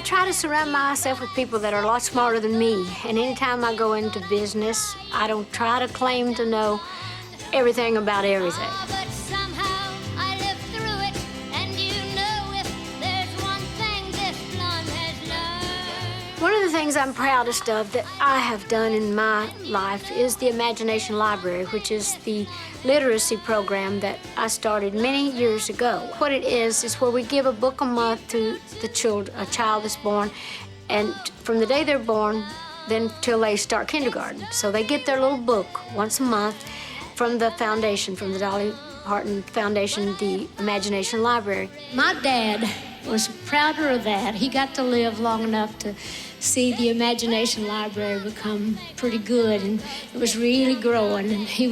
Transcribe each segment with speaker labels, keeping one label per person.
Speaker 1: try to surround myself with people that are a lot smarter than me. And anytime I go into business, I don't try to claim to know everything about everything.
Speaker 2: But somehow I live through it, and you know if there's one thing this blonde has learned.
Speaker 1: One of the things I'm proudest of that I have done in my life is the Imagination Library, which is the literacy program that I started many years ago. What it is where we give a book a month to a child that's born, and from the day they're born, then till they start kindergarten. So they get their little book once a month from the foundation, from the Dolly Parton Foundation, the Imagination Library. My dad was prouder of that. He got to live long enough to see the Imagination Library become pretty good, and it was really growing, and he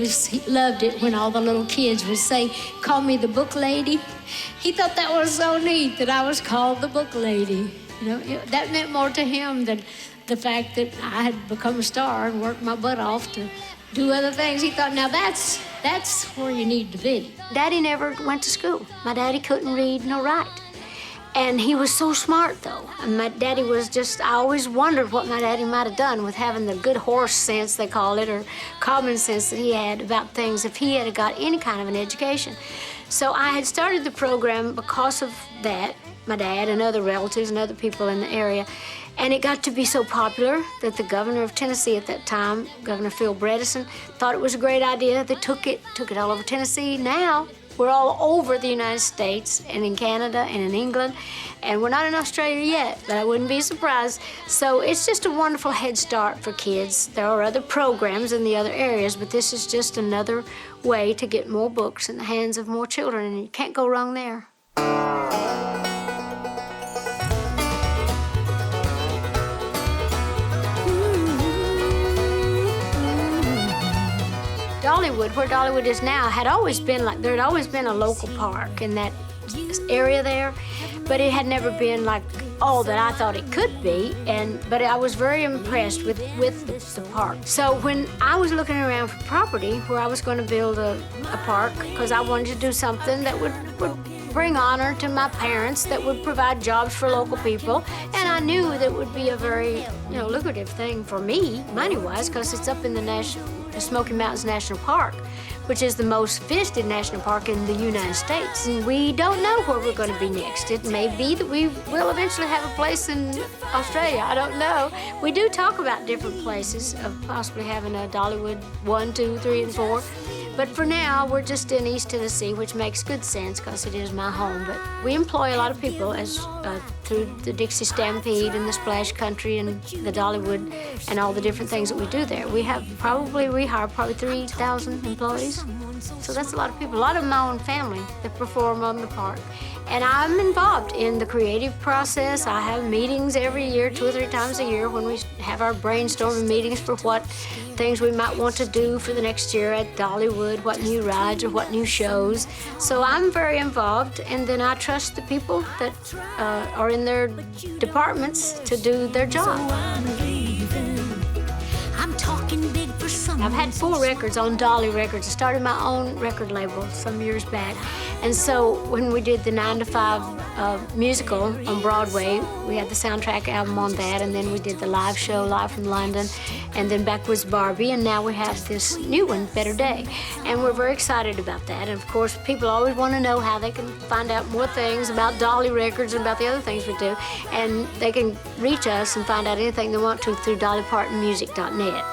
Speaker 1: loved it when all the little kids would say, "Call me the book lady." He thought that was so neat that I was called the book lady. You know, that meant more to him than the fact that I had become a star and worked my butt off to do other things. He thought, now that's where you need to be. Daddy never went to school. My daddy couldn't read nor write. And he was so smart, though. And my daddy was I always wondered what my daddy might have done with having the good horse sense, they call it, or common sense that he had about things if he had got any kind of an education. So I had started the program because of that, my dad and other relatives and other people in the area. And it got to be so popular that the governor of Tennessee at that time, Governor Phil Bredesen, thought it was a great idea. They took it all over Tennessee. Now, we're all over the United States and in Canada and in England, and we're not in Australia yet, but I wouldn't be surprised. So it's just a wonderful head start for kids. There are other programs in the other areas, but this is just another way to get more books in the hands of more children, and you can't go wrong there. Dollywood, where Dollywood is now, had always been there had always been a local park in that area there, but it had never been like all that I thought it could be. But I was very impressed with the park. So when I was looking around for property where I was going to build a park, because I wanted to do something that would bring honor to my parents, that would provide jobs for local people, and I knew that would be a very lucrative thing for me, money-wise, because it's up in the Smoky Mountains National Park, which is the most visited national park in the United States. And we don't know where we're going to be next. It may be that we will eventually have a place in Australia. I don't know. We do talk about different places of possibly having a Dollywood 1, 2, 3, and 4. But for now, we're just in East Tennessee, which makes good sense because it is my home. But we employ a lot of people through the Dixie Stampede and the Splash Country and the Dollywood and all the different things that we do there. We hire probably 3,000 employees. So that's a lot of people, a lot of my own family that perform on the park. And I'm involved in the creative process. I have meetings every year, 2 or 3 times a year, when we have our brainstorming meetings for what things we might want to do for the next year at Dollywood, what new rides or what new shows. So I'm very involved, and then I trust the people that are in their departments to do their job. I've had 4 records on Dolly Records. I started my own record label some years back. And so when we did the 9 to 5 musical on Broadway, we had the soundtrack album on that, and then we did the live show, Live from London, and then Backwards Barbie, and now we have this new one, Better Day. And we're very excited about that. And of course, people always want to know how they can find out more things about Dolly Records and about the other things we do. And they can reach us and find out anything they want to through dollypartonmusic.net.